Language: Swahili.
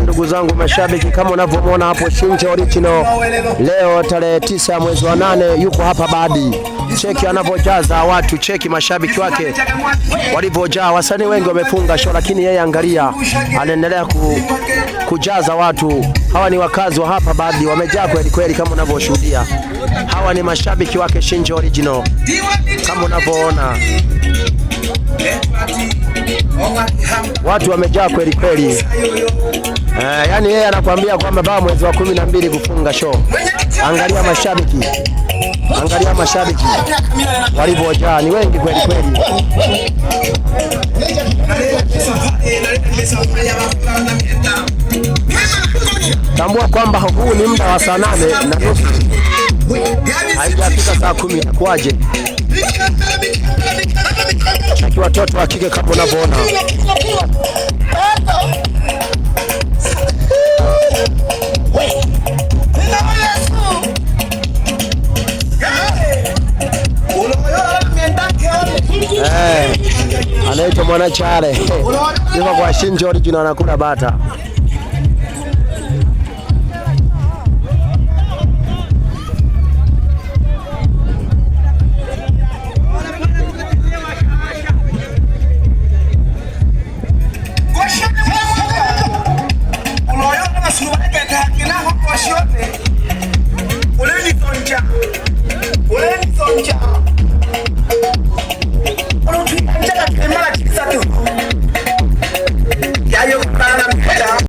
Ndugu zangu mashabiki, kama unavyomwona hapo Shinje Original leo tarehe 9 mwezi wa 8 yuko hapa Badi. Cheki anavyojaza watu, cheki mashabiki wake walivyojaa. Wasanii wengi wamefunga show, lakini yeye angalia, anaendelea kujaza watu. Hawa ni wakazi wa hapa Badi, wamejaa kweli kweli kama unavyoshuhudia. Hawa ni mashabiki wake Shinje Original kama unavyoona. Watu wamejaa kweli kweli. Yani yeye anakuambia kwamba baba mwezi wa 12 kufunga show. Angalia mashabiki. Angalia mashabiki walivyojaa, ni wengi kweli kweli. Tambua kwamba huu ni muda wa saa 8:30. Haijafika saa 10 itakuwaje? Cheki watoto wa kike kama unavyoona. Anaitwa Mwanachale. Yuko kwa Shinje Original anakula bata.